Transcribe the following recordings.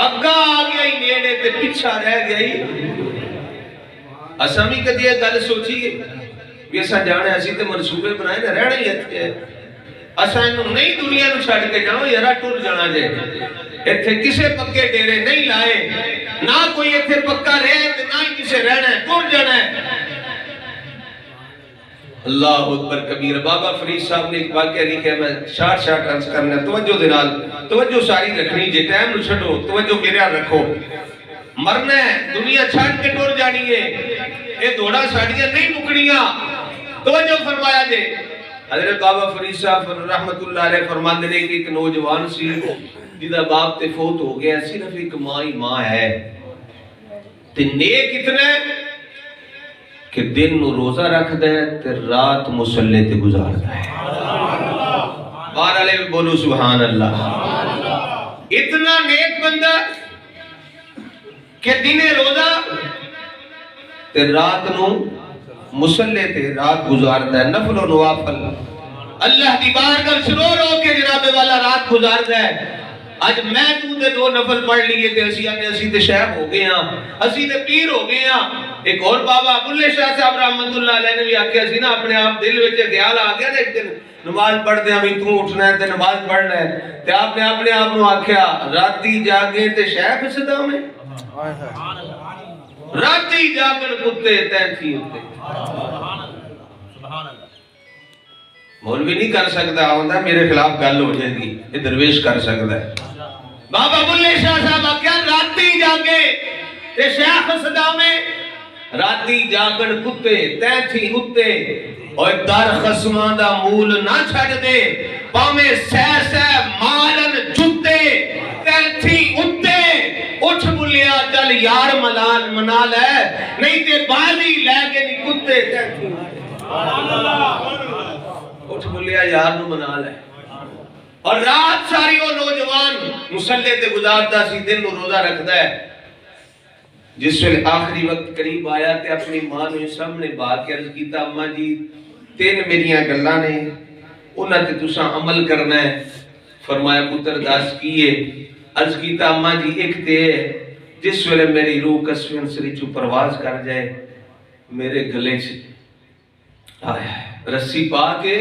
اگا آ گیا ہی نیڑے تے پیچھا رہ گیا ہی. اساں بھی کدی یہ گل سوچیے بھی اساں جانے اسی تے منصوبے بنائے نہ رہنا ہی اتنے. اساں نہیں دنیا نو چھڈ کے جاؤ یارا ٹر جانا جے. ایتھے کسے پکے ڈیرے نہیں لائے, نہ کوئی ایتھے پکا رہے تے نہ ہی کسے رہنا ہے, ٹر جانا ہے. اللہ اکبر کبیر. بابا فرید صاحب نے ایک واقعہ لکھا ہے, میں شارٹ عرض کرنا, توجہ دنال توجہ ساری رکھنی جے, ٹائم نو چھڈو, توجہ میرے ہاں رکھو. مرنا ہے, دنیا چھڈ کے ٹر جانی ہے, اے دوڑا ساڑیاں نہیں مکڑیاں. توجہ فرمایا جے. حضرت بابا فرید صاحب رحمت اللہ علیہ فرماتے ہیں کہ ایک نوجوان سی جدا باپ تے فوت ہو گیا, صرف ایک ماں ہی ماں ہے, تے نیک اتنا ہے کہ دن نو روزہ رکھ دے تے رات مصلی تے گزارتا ہے. بار علیہ بولو سبحان اللہ. اتنا نیک بندہ کہ دن روزہ تے رات نو مصلی تے رات گزارتا ہے, نفل و نوافل اللہ دی بارگاہ سے رو کے جناب والا رات گزارتا ہے. آج میں تو دے دو نفل پڑھ لیے تے اسی تے شیخ ہو گئے ہاں, اسی تے پیر ہو گئے ہاں. ایک اور بابا بلے شاہ صاحب رحمت اللہ علیہ نے بھی آکھیا سی نا, اپنے آپ دل وچ خیال آ گیا نا ایک دن نماز پڑھدے ہاں بھی تو اٹھنا ہے تے نماز پڑھنا ہے, تے آپ نے اپنے آپ نو آکھیا راتی جاگے تے شیخ صدا میں, راتی جاگن کتے تینتھی ہوتے. مولوی نہیں کر سکتا, آندا میرے خلاف گل ہو جائے گی, یہ درویش کر سکتا ہے. بابا بلے شاہ صاحب آکھیا راتی جاگے تے شیخ صدا میں, راتی جاگن کتے تینتھی ہوتے, اور در خصمان دا مول نہ چھڑ دے, پامے سہ مالن جتے تینتھی ہوتے. اٹھ بلیا چل یار منا لے, نہیں تے بازی لے کے نہیں کتے تینتھی. اٹھ بلیا یار نو منا لے. اور رات ساری وہ نوجوان مصلی تے گزارتا سی, دن نو روزہ رکھدا ہے. جس ویلے آخری وقت قریب آیا تے اپنی ماں نے سامنے با کے عرض کیتا, اماں جی تین میریاں گلاں نے, انہاں تے تساں عمل کرنا ہے. فرمایا پتر دس کیے؟ عرض کیتا اماں جی ایک تے جس ویلے میری روح کسویں انسری چو پرواز کر جائے میرے گلے چ رسی پا کے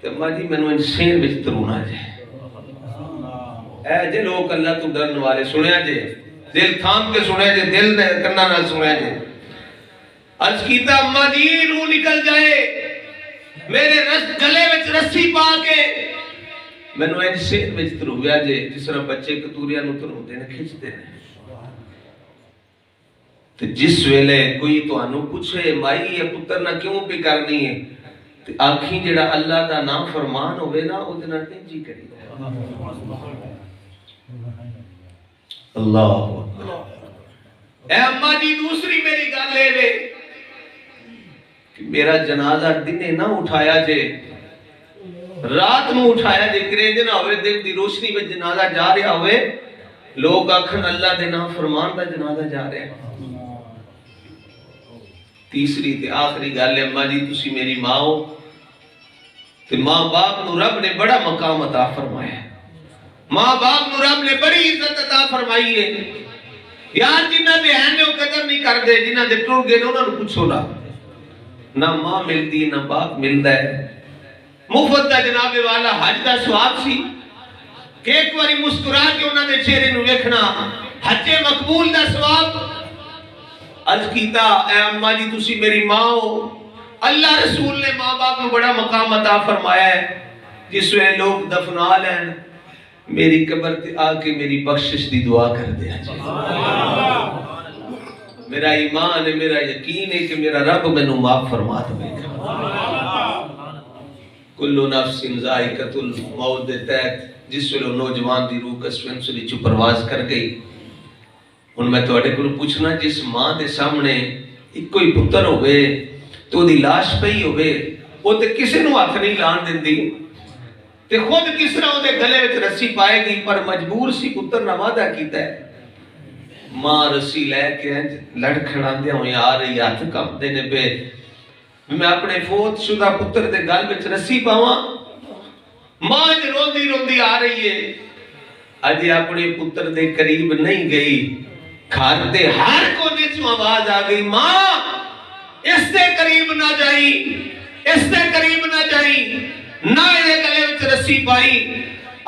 تے اماں جی مینوں انسین وچ ترونا جائے. اے جے لوگ اللہ تو ڈرن والے سنیا جے, دل تھام کے سنیا جے, دل نے کرنا نہ سنیا جے. عرض کیتا اماں جی روح نکل جائے میرے گلے وچ رسی پا کے مینوں انسین وچ ترویا جے, جس طرح بچے کتوریاں نو تروندے نے, کھچدے نے. تے جس ویلے کوئی تانوں پوچھے مائی یہ پتر نہ کیوں پہ کرنی ہے, تے آنکھیں جڑا اللہ دا نام فرمان ہوئے نا او دے نال انجی کری. اللہ اے اماں جی دوسری میری گل لے وے کہ میرا جنازہ دنے نہ اٹھایا جے, رات نو اٹھایا جے, کرے جے نہ ہوئے دن دی روشنی میں جنازہ جا رہا ہوئے لوگ آکھن اللہ دے نام فرمان دا جنازہ جا رہا ہے. تیسری تے آخری گل ہے, اماں جی تسی میری ماں ہو تے ماں باپ نو رب نے بڑا مقام عطا فرمایا ہے, ماں باپ نو رب نے بڑی عزت عطا فرمائی ہے. یار جنہ دے ہیں نے وہ قدر نہیں کر دے, جنہ دے ٹر گئے انہاں نو پوچھو نہ ماں ملتی نہ باپ ملتا ہے. مفت دا جناب والا حج دا ثواب سی کہ ایک باری مسکرا کے انہاں دے چہرے نو ویکھنا, حج مقبول دا ثواب. عرض کیتا اے اماں جی تسی میری ماں ہو, اللہ رسول نے ماں باپ کو بڑا مقام عطا فرمایا ہے. جس وے لوگ دفنا لین میری قبر تے آ کے میری بخشش دی دعا کر دیا جی. میرا ایمان ہے, میرا یقین ہے کہ میرا رب مینوں معاف فرما دے گا. کل نفس ذائقۃ الموت دے تحت جس ویلے نوجوان دی روح کسویں سلی چ پرواز کر گئی. ہن میں تواڈے کول پوچھنا, جس ماں دے سامنے ایک کوئی پتر ہوئے تو دی لاش پئی ہوئے, وہ تے کسے نو ہاتھ نہیں لان دیندی, تے خود کس طرح دے گلے وچ رسی پائے گی, پر مجبور سی پتر نہ وعدہ کیتا ہے. ماں رسی لے کے لڑ کھڑاندے ہوئے آ رہی, ہاتھ کمدے نے پے, میں اپنے فوت شدہ پتر دے گل وچ رسی پاواں. ماں روندی روندی آ رہی ہے, اجے اپنے پتر دے قریب نہیں گئی، گھر دے ہر کونے چوں آواز آ گئی، ماں اس دے قریب نہ جائی، اس دے قریب نہ جائی، نہ یہ گلے وچ رسی پائی۔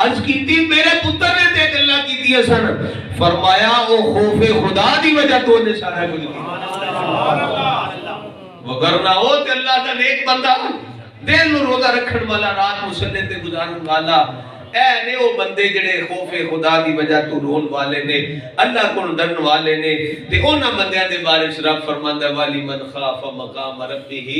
عرض کیتی میرے پتر نے تے گلاں کیتیاں سن، فرمایا او خوف خدا دی وجہ تو نے سارا کچھ کیتا، وگرنہ او تے اللہ دا نیک بندہ، دن نو روزہ رکھن والا، رات مصلے تے گزارن والا، اے نے وہ بندے جڑے خوف خدا دی وجہ تو رون والے نے، اللہ کو ڈرن والے نے، تے انہاں بندیاں دے بارے وچ رب فرماندا والی من خاف مقام ربہ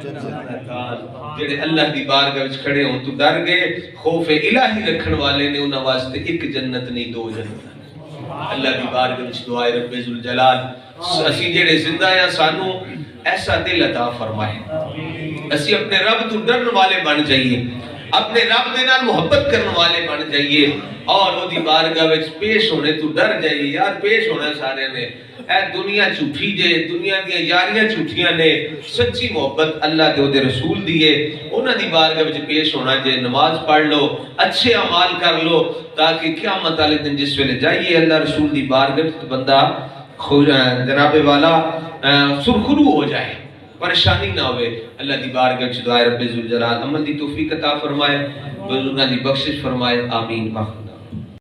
جنتان، جڑے اللہ دی بارگاہ وچ کھڑے ہون تو ڈر گئے، خوف الہی رکھن والے نے، انہاں واسطے ایک جنت نہیں دو جنت۔ اللہ دی بارگاہ وچ دعائے رب ذوالجلال اسی جڑے زندہ ہیں سانو ایسا دل عطا فرمائے، اسی اپنے رب تو ڈرن والے بن جائیے، اپنے رب دے نال محبت کرنے والے بن جائیے، اور وہ دی بارگاہ وچ پیش ہونے تو ڈر جائیے۔ یار پیش ہونا سارے نے، اے دنیا جھوٹھی جے، دنیا دی یاریاں جھوٹیاں نے، سچی محبت اللہ دے دے رسول دیے، انہاں دی بارگاہ وچ پیش ہونا جے، نماز پڑھ لو، اچھے اعمال کر لو، تاکہ قیامت والے دن جس ویلے جائیے اللہ رسول دی بارگاہ وچ بندہ جناب والا سرخرو ہو جائے، پریشانی نہ ہوئے۔ اللہ دی بارگاہ وچ دعائے رب ذوالجلال عمل دی توفیق عطا فرمائے، بزرگاں دی بخشش فرمائے، آمین۔